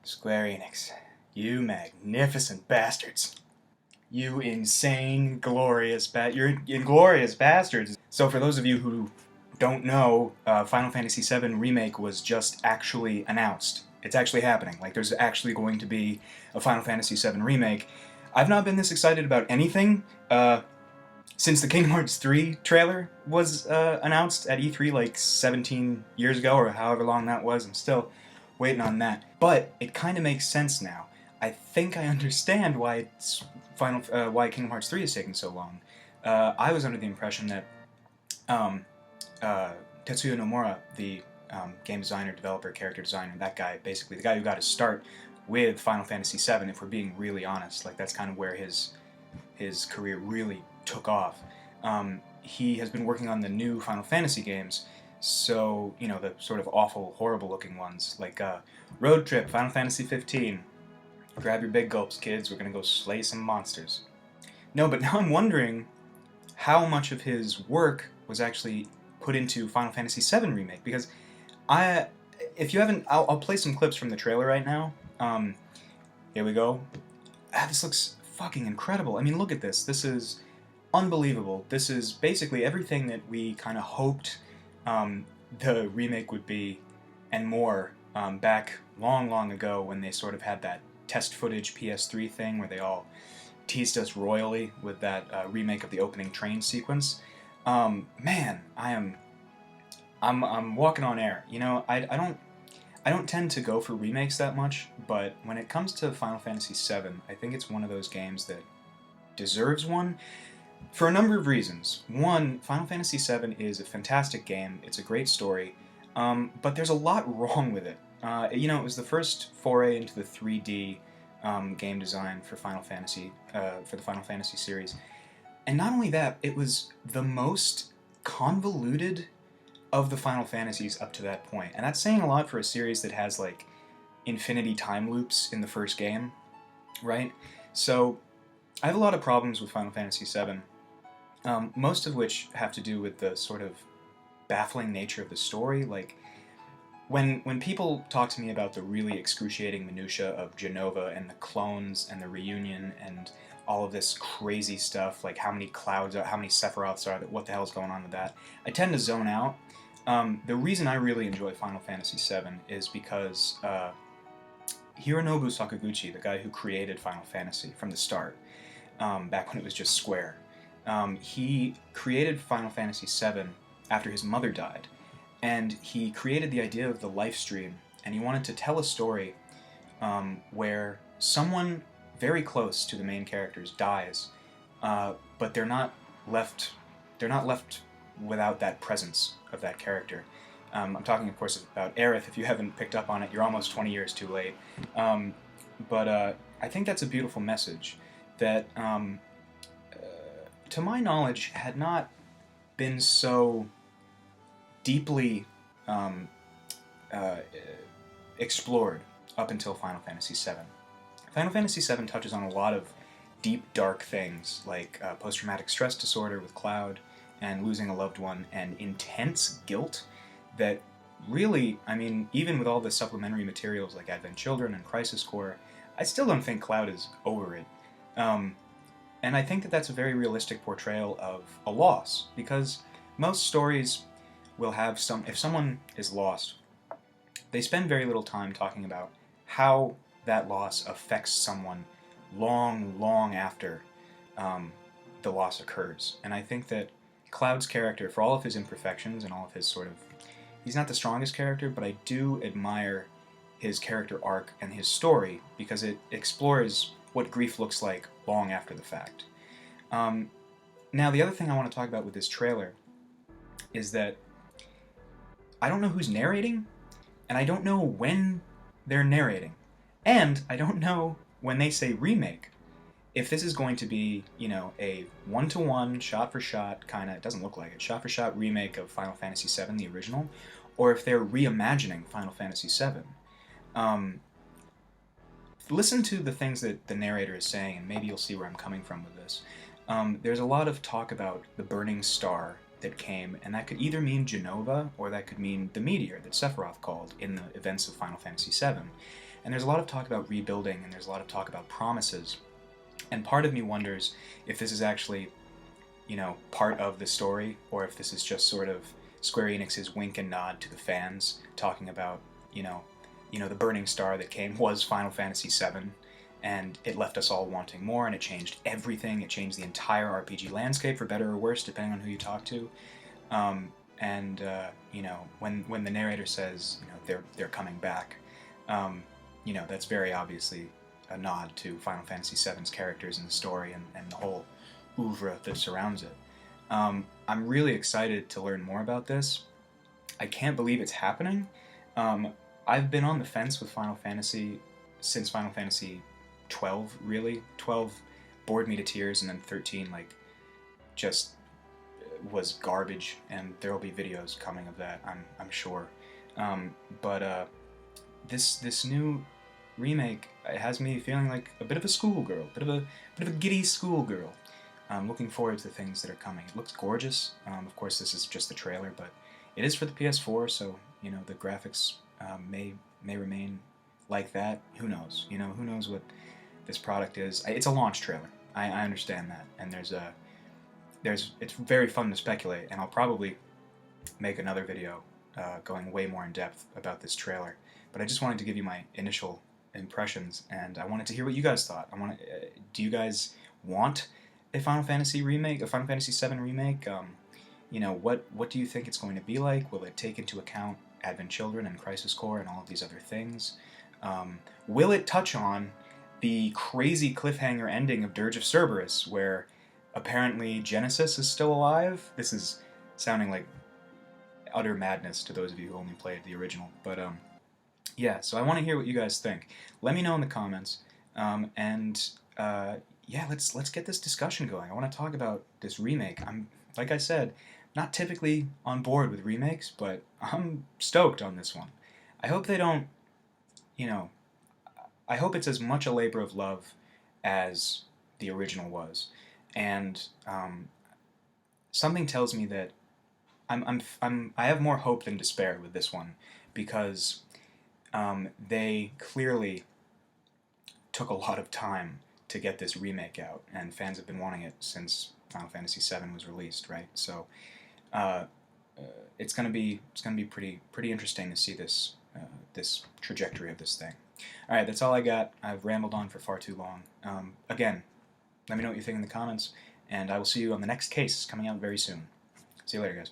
Square Enix, you magnificent bastards. You insane, you're inglorious bastards. So for those of you who don't know, Final Fantasy VII Remake was just actually announced. It's actually happening. Like, there's actually going to be a Final Fantasy VII Remake. I've not been this excited about anything since the Kingdom Hearts 3 trailer was announced at E3 like 17 years ago, or however long that was. I'm still waiting on that. But it kind of makes sense now. I think I understand why why Kingdom Hearts 3 is taking so long. I was under the impression that Tetsuya Nomura, the game designer, developer, character designer, that guy, basically the guy who got his start with Final Fantasy VII, if we're being really honest, like that's kind of where his career really took off. He has been working on the new Final Fantasy games, so, you know, the sort of awful, horrible-looking ones, like Road Trip, Final Fantasy XV. Grab your big gulps, kids, we're gonna go slay some monsters. No, but now I'm wondering how much of his work was actually put into Final Fantasy VII Remake, because if you haven't, I'll play some clips from the trailer right now. Here we go. This looks fucking incredible. I mean, look at this. This is unbelievable. This is basically everything that we kind of hoped the remake would be, and more, back long ago when they sort of had that test footage PS3 thing where they all teased us royally with that remake of the opening train sequence. Man, I'm walking on air. You know, I don't tend to go for remakes that much, but when it comes to Final Fantasy VII, I think it's one of those games that deserves one for a number of reasons. One, Final Fantasy VII is a fantastic game. It's a great story, but there's a lot wrong with it. You know, it was the first foray into the 3D game design for Final Fantasy, for the Final Fantasy series. And not only that, it was the most convoluted of the Final Fantasies up to that point. And that's saying a lot for a series that has, like, infinity time loops in the first game, right? So, I have a lot of problems with Final Fantasy VII, most of which have to do with the sort of baffling nature of the story. Like, when people talk to me about the really excruciating minutia of Genova and the clones and the reunion and all of this crazy stuff, like how many clouds are, how many Sephiroths are, what the hell's going on with that, I tend to zone out. The reason I really enjoy Final Fantasy VII is because Hironobu Sakaguchi, the guy who created Final Fantasy from the start, back when it was just Square, he created Final Fantasy VII after his mother died. And he created the idea of the life stream, and he wanted to tell a story where someone very close to the main characters dies, but they're not left without that presence of that character. I'm talking, of course, about Aerith. If you haven't picked up on it, you're almost 20 years too late. But I think that's a beautiful message that, to my knowledge, had not been so deeply explored up until Final Fantasy VII. Final Fantasy VII touches on a lot of deep, dark things, like post-traumatic stress disorder with Cloud, and losing a loved one, and intense guilt that really, I mean, even with all the supplementary materials like Advent Children and Crisis Core, I still don't think Cloud is over it. And I think that that's a very realistic portrayal of a loss, because most stories will have if someone is lost, they spend very little time talking about how that loss affects someone long after the loss occurs. And I think that Cloud's character, for all of his imperfections and all of his sort of, he's not the strongest character, but I do admire his character arc and his story because it explores what grief looks like long after the fact. Now, the other thing I want to talk about with this trailer is that I don't know who's narrating, and I don't know when they're narrating, and I don't know when they say remake. If this is going to be, you know, a one-to-one, shot-for-shot kind of, it doesn't look like it, shot-for-shot remake of Final Fantasy VII, the original, or if they're reimagining Final Fantasy VII. Listen to the things that the narrator is saying, and maybe you'll see where I'm coming from with this. There's a lot of talk about the burning star that came, and that could either mean Genova, or that could mean the meteor that Sephiroth called in the events of Final Fantasy VII. And there's a lot of talk about rebuilding, and there's a lot of talk about promises. And part of me wonders if this is actually, you know, part of the story, or if this is just sort of Square Enix's wink and nod to the fans, talking about, the burning star that came was Final Fantasy VII, and it left us all wanting more, and it changed everything. It changed the entire RPG landscape, for better or worse, depending on who you talk to. When the narrator says, they're coming back, that's very obviously a nod to Final Fantasy VII's characters and the story and the whole oeuvre that surrounds it. I'm really excited to learn more about this. I can't believe it's happening. I've been on the fence with Final Fantasy since Final Fantasy 12, really. 12 bored me to tears, and then 13, just was garbage, and there will be videos coming of that, I'm sure. This new remake, it has me feeling like a bit of a schoolgirl, bit of a giddy schoolgirl. I'm looking forward to the things that are coming. It looks gorgeous. Of course, this is just the trailer, but it is for the PS4, so the graphics may remain like that. Who knows? Who knows what this product is? It's a launch trailer. I understand that, and it's very fun to speculate, and I'll probably make another video going way more in depth about this trailer. But I just wanted to give you my initial impressions, and I wanted to hear what you guys thought. Do you guys want a Final Fantasy remake, a Final Fantasy VII remake? What do you think it's going to be like? Will it take into account Advent Children and Crisis Core and all of these other things? Will it touch on the crazy cliffhanger ending of Dirge of Cerberus, where apparently Genesis is still alive? This is sounding like utter madness to those of you who only played the original, but yeah, so I want to hear what you guys think. Let me know in the comments, yeah, let's get this discussion going. I want to talk about this remake. I'm, like I said, not typically on board with remakes, but I'm stoked on this one. I hope they don't, I hope it's as much a labor of love as the original was, and something tells me that I have more hope than despair with this one, because they clearly took a lot of time to get this remake out, and fans have been wanting it since Final Fantasy VII was released, right? So it's gonna be pretty interesting to see this this trajectory of this thing. All right, that's all I got. I've rambled on for far too long. Again, let me know what you think in the comments, and I will see you on the next case coming out very soon. See you later, guys.